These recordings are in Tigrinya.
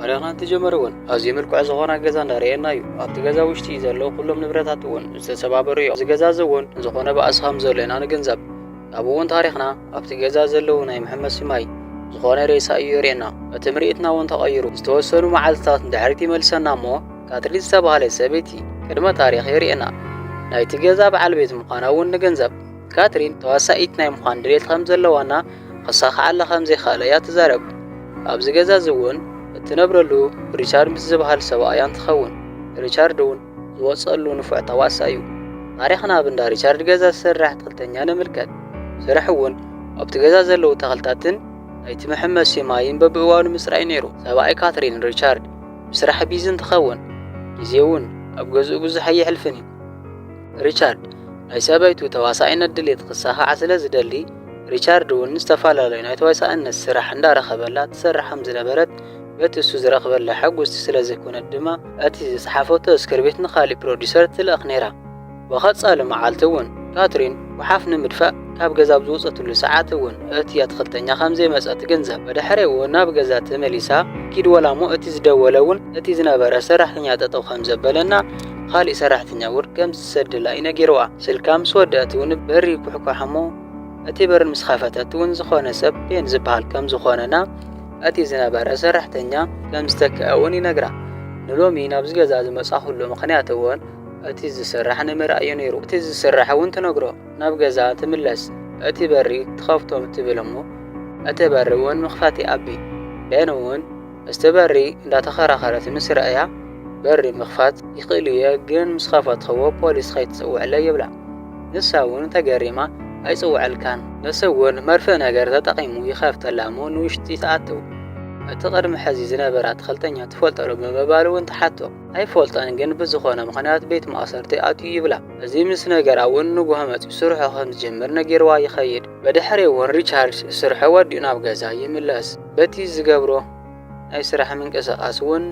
ታሪኽና ተጀመረውን ኣዝዩ ምልኩዕ ዝኾነ ገዛ እንዳርአየና እዩ። ኣብቲ ገዛ ውሽጢ ዘለዉ ኩሎም ንብረታት እውን ዝተሰባበሩ እዮም። እዚ ገዛ እውን ዝኾነ ባእሲ ከም ዘሎ ኢና ንግንዘብ። ኣብኡ እውን ታሪኽና ኣብቲ ገዛ ዘለዉ ናይ መሐመድ ሲማይ ዝኾነ ሬሳ እዩ የርእየና። እቲ ምርኢትና እውን ተቐይሩ ዝተወሰኑ መዓልትታት ድሕሪት ይመልሰና እሞ ካትሪን ዝተባህለት ሰበይቲ ቅድመ ታሪኽ የርእየና። ናይቲ ገዛ በዓል ቤት ምዃና እውን ንገንዘብ። ካትሪን ተዋሳኢት ናይ ምዃን ድሌት ከም ዘለዋና ክሳኸዓላ ከም ዘይከኣለ እያ ትዛረብ። ኣብዚ ገዛ እውን እትነብረሉ ሪቻርድ ምስ ዝበሃል ሰብኣያ እንትኸውን ሪቻርድ እውን ዝወፀሉ ንፉዕ ተዋሳኢ እዩ። ታሪኽና ኣብ እንዳ ሪቻርድ ገዛ ዝሰርሕ ተኽልተኛ ንምልከት። ስራሕ እውን ኣብቲ ገዛ ዘለዉ ተኽልታትን ናይቲ መሐመድ ሲማይን በብእዋኑ ምፅራይ ነይሩ። ሰብኣይ ካትሪን ሪቻርድ ብስራሕ ቢዚ እንትኸውን ግዜ እውን ኣብ ገዝኡ ብዙሕ ኣይሕልፍን እዩ። ሪቻርድ ናይ ሰበይቱ ተዋሳኢነት ድሌት ክሳኻዓ ስለ ዝደሊ ሪቻርድ እውን ዝተፈላለዩ ናይ ተዋሳኢነት ስራሕ እንዳረኸበላ ትሰርሕ ከም ዝነበረት በቲ እሱ ዝረኽበላ ሓጎስቲ ስለ ዘይኮነት ድማ እቲ ዝፀሓፈቶ እስክርቢት ንኻሊእ ፕሮዲሰር ትልእኽ ነይራ። ብቐፃሊ መዓልቲ እውን ካትሪን ወሓፍ ንምድፋእ ካብ ገዛ ብዝወፀትሉ ሰዓት እውን እቲ ኣትክልተኛ ከም ዘይመፀ ትግንዘብ። ብድሕሪ እውን ናብ ገዛ ተመሊሳ ኪድ ወላ እሞ እቲ ዝደወለ እውን እቲ ዝነበረ ሰራሕተኛ ጠጠው ከም ዘበለና ካሊእ ሰራሕተኛ እውን ከም ዝሰድላ ይነጊርዋ። ስልካ ምስ ወድአት እውን በሪ ኩሕኳሕ እሞ እቲ በር ምስ ከፈተት እውን ዝኾነ ሰብ ቤን ዝበሃል ከም ዝኾነና እቲ ዝነበረ ሰራሕተኛ ከም ዝተክአ እውን ይነግራ። ንሎሚ ናብዚ ገዛ ዝመፃኹሉ ምክንያት እውን እቲ ዝስራሕ ንምርኣዩ ነይሩ። እቲ ዝስራሕ እውን ትነግሮ ናብ ገዛ ትምለስ እቲ በሪ ትኸፍቶ ትብል እሞ እቲ በሪ እውን ምኽፋት ይኣቢ። ቤን እውን እስቲ በሪ እንዳተኸራኸረት ምስ ረአያ በሪ ምኽፋት ይኽእል እየ ግን ምስ ከፈትኽዎ ፖሊስ ከይትፅውዕለ ይብላ። ንሳ እውን ተገሪማ ኣይፅውዕልካን ንስ እውን መርፍእ ነገር ተጠቒሙ ይኸፍተላ እሞ ንውሽጢ ተኣትው። እቲ ቅድሚ ሕዚ ዝነበራ ተኽልተኛ ትፈልጠሉ ብምባል እውን ተሓቶ ኣይፈልጠን ግን ብዝኾነ ምክንያት ቤት ማእሰርቲ ኣትዩ ይብላ። እዚ ምስ ነገራ እውን ንጉሆ መፂኡ ስርሑ ከም ዝጀምር ነጊርዋ ይኸይድ። ብድሕሪ እውን ሪቻርድ ስርሑ ወዲኡ ናብ ገዛ ይምለስ። በቲ ዝገብሮ ናይ ስራሕ ምንቅስቓስ እውን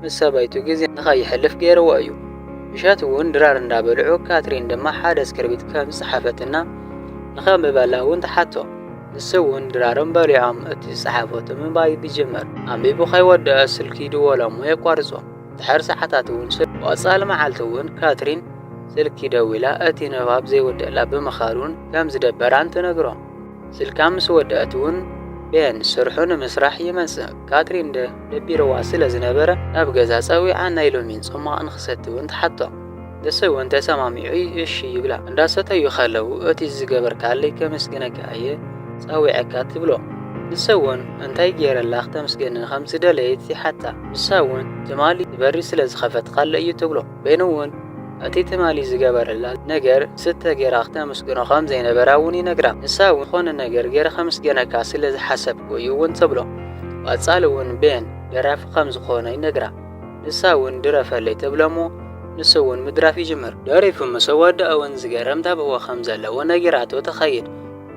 ምስ ሰበይቱ ግዜ ንኸይሕልፍ ገይርዎ እዩ። ምሸት እውን ድራር እንዳበልዑ ካትሪን ድማ ሓደ እስክርቢት ከም ዝፀሓፈትና ንኸንብበላ እውን ተሓቶ። ንስ እውን ድራሮም በሊዖም እቲ ዝፀሓፈቶ ምንባብ ይጅምር። ኣንቢቡ ከይወድአ ስልኪ ይድወሎ እሞ የቋርፆ። ድሕሪ ሰዓታት እውን ብቐፃሊ መዓልቲ እውን ካትሪን ስልኪ ደዊላ እቲ ንባብ ዘይወድአላ ብምኻኑን ከም ዝደበራን ትነግሮ። ስልካ ምስ ወድአት እውን ቤን ስርሑ ንምስራሕ ይመፅእ። ካትሪን ደቢርዋ ስለ ዝነበረ ናብ ገዛ ፀዊዓ ናይ ሎሚን ፅሟቕ ንክሰቲ እውን ተሓቶ። ንስ እውን ተሰማሚዑ እሺ ይብላ። እንዳሰተዩ ከለዉ እቲ ዝገበርካለይ ከመስግነካ እየ ፀዊዐካ ትብሎ። ንስ እውን እንታይ ገይረላ ክተመስገኒ ከም ዝደለየት ይሓታ። ንሳ እውን ትማሊ በሪ ስለ ዝኸፈትካለ እዩ ትብሎ። ቤን እውን እቲ ትማሊ ዝገበረላ ነገር ስተ ጌራ ክተመስግኖ ከም ዘይነበራ እውን ይነግራ። ንሳ እውን ዝኾነ ነገር ገይረ ከመስገነካ ስለ ዝሓሰብኩ እዩ እውን ትብሎ። ቀፃሊ እውን ቤን ደራፊ ከም ዝኾነ ይነግራ። ንሳ እውን ድረፈለይ ትብሎ እሞ ንስ እውን ምድራፍ ይጅምር። ደሪፉ ምስ ወድአ እውን ዝገረም ተብዎ ከም ዘለዎ ነጊራቶ ተኸይድ።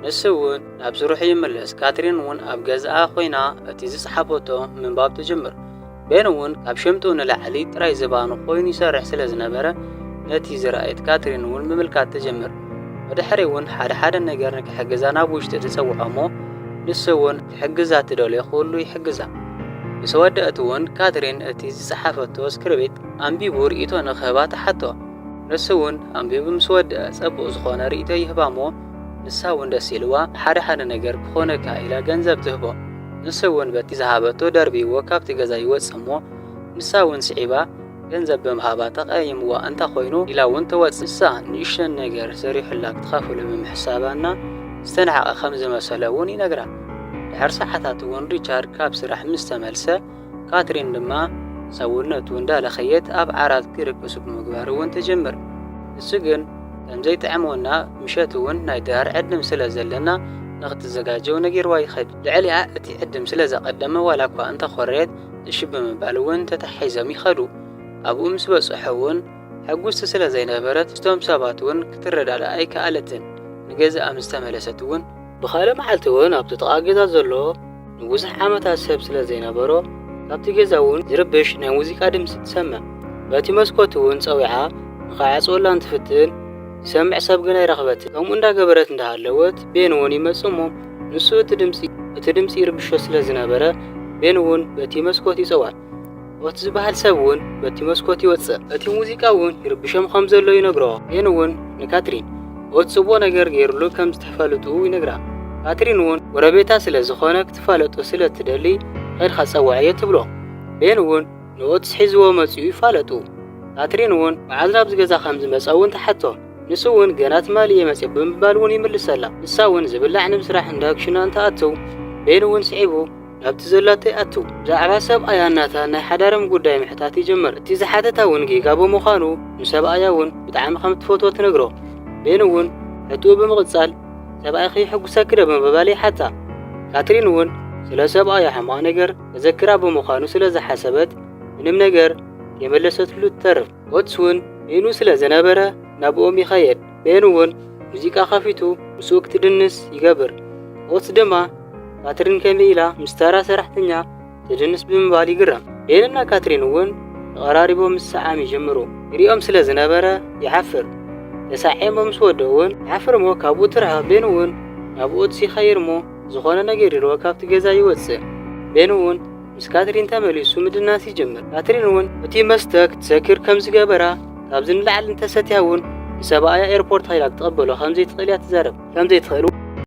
ንስ እውን ናብ ስርሑ ይምለስ። ካትሪን እውን ኣብ ገዛኣ ኮይና እቲ ዝፀሓፈቶ ምንባብ ትጅምር። ቤን እውን ካብ ሽምጡ ንላዕሊ ጥራይ ዝባኑ ኮይኑ ይሰርሕ ስለ ዝነበረ ነቲ ዝረኣየት ካትሪን እውን ምምልካት ትጅምር። ብድሕሪ እውን ሓደ ነገር ንክሕግዛ ናብ ውሽጢ ትፀውዖ እሞ ንስ እውን ክሕግዛ ትደልዮ ኩሉ ይሕግዛ። ምስ ወድአት እውን ካትሪን እቲ ዝፀሓፈቶ እስክርቢት ኣንቢቡ ርእቶ ንክህባ ተሓቶ። ንስ እውን ኣንቢቡ ምስ ወድአ ፀቡቕ ዝኾነ ርእቶ ይህባ እሞ ንሳ እውን ደስ ኢልዋ ሓደ ነገር ክኾነካ ኢላ ገንዘብ ትህቦ። ንስ እውን በቲ ዝሃበቶ ደርቢዎ ካብቲ ገዛ ይወፅእ እሞ ንሳ እውን ስዒባ ገንዘብ ብምሃባ ተቐይምዋ እንታ ኮይኑ ኢላ እውን ትወፅእ። ንሳ ንእሽተን ነገር ሰሪሑላ ክትኸፍሎ ብምሕሳባና ዝተነዓቐ ከም ዝመሰለ እውን ይነግራ። ድሕሪ ሰዓታት እውን ሪቻርድ ካብ ስራሕ ምስ ተመልሰ ካትሪን ድማ ሰውነቱ እንዳለኸየት ኣብ ዓራት ክርቅሱ ብምግባር እውን ትጅምር። ንሱ ግን ከምዘይጥዕሞና ምሸት እውን ናይ ድሃር ዕድም ስለ ዘለና ንኽትዘጋጀው ነጊርዋ ይኸድ። ልዕሊኣ እቲ ዕድም ስለ ዘቐደመ ዋላ እኳ እንተኾረየት እሺ ብምባል እውን ተታሒዞም ይኸዱ። ኣብኡ ምስ በፅሑ እውን ሕጉስቲ ስለ ዘይነበረት እቶም ሰባት እውን ክትረዳዳ ኣይከኣለትን። ንገዛኣ ምስ ተመለሰት እውን ብኻልእ መዓልቲ እውን ኣብቲ ጥቓ ገዛ ዘሎ ንብዙሕ ዓመታት ሰብ ስለ ዘይነበሮ ካብቲ ገዛ እውን ዝርብሽ ናይ ሙዚቃ ድምፂ ትሰምዕ። በቲ መስኮት እውን ፀዊዓ ንኸዓፅወላ እንትፍትን ይሰምዕ ሰብ ግን ኣይረኽበትን። ከምኡ እንዳገበረት እንዳሃለወት ቤን እውን ይመፅእ እሞ ንሱ እቲ ድምፂ ይርብሾ ስለ ዝነበረ ቤን እውን በቲ መስኮት ይጽዋል ወት ዝበሃል ሰብ እውን በቲ መስኮት ይወጽእ እቲ ሙዚቃ እውን ይርብሾም ከም ዘሎ ይነግሮ ቤን እውን ንካትሪን ወት ጽቦ ነገር ገይሩሉ ከም ዝተፋለጡ ይነግራ ካትሪን እውን ወረቤታ ስለ ዝኾነ ክትፋለጡ ስለ ትደሊ ኸድኻ ጸዋዕየ ትብሎ ቤን እውን ንወት ሒዝዎ መጽኡ ይፋለጡ ካትሪን እውን መዓዝ ናብ ዝገዛ ከም ዝመጸ እውን ተሓቶ ንሱ እውን ገና ትማሊ የመጽእ ብምባል እውን ይምልሰላ ንሳ እውን ዝብላዕ ንምስራሕ እንዳክሽና እንተኣትው ቤን እውን ስዒቡ ናብቲ ዘላተ ኣቱ ብዛዕባ ሰብኣያ እናታ ናይ ሓዳርም ጉዳይ ምሕታት ይጀምር እቲ ዝሓተታ እውን ጌጋ ብምዃኑ ንሰብኣያ እውን ብጣዕሚ ከም ትፈትዎ ትነግሮ ቤን እውን ሕጡኡ ብምቕጻል ሰብኣይኺ ሕጉሰኪ ዶ ብምባል ይሓታ ካትሪን እውን ስለ ሰብኣያ ሕማቕ ነገር ተዘክራ ብምዃኑ ስለ ዝሓሰበት ምንም ነገር የመለሰትሉ ትተርፍ ወትስ እውን ቤኑ ስለ ዝነበረ ናብኦም ይኸየድ ቤን እውን ሙዚቃ ከፊቱ ምስኡ ክትድንስ ይገብር ወትስ ድማ ካትሪን ከመይ ኢላ ምስተራ ሰራሕተኛ ትድንስ ብምባል ይግረም ቤንና ካትሪን እውን ተቐራሪቦም ምሰዓም ይጀምሩ ይሪኦም ስለ ዝነበረ ይሓፍር ተሳዒሞም ምስ ወደኡ እውን ይሓፍር እሞ ካብኡ ትርሐ ቤን እውን ናብኡ ሲኸይር እሞ ዝኾነ ነገር ይረኦ ካብቲ ገዛ ይወፅእ ቤን እውን ምስ ካትሪን ተመሊሱ ምድናስ ይጀምር ካትሪን እውን እቲ መስተ ክትሰክር ከም ዝገበራ ካብዚ ንላዕሊ እንተሰትያ እውን ንሰብኣያ ኤርፖርት ኸይዳ ክትቐበሎ ከምዘይትኽእል እያ ትዛረብ ከምዘይትኽእል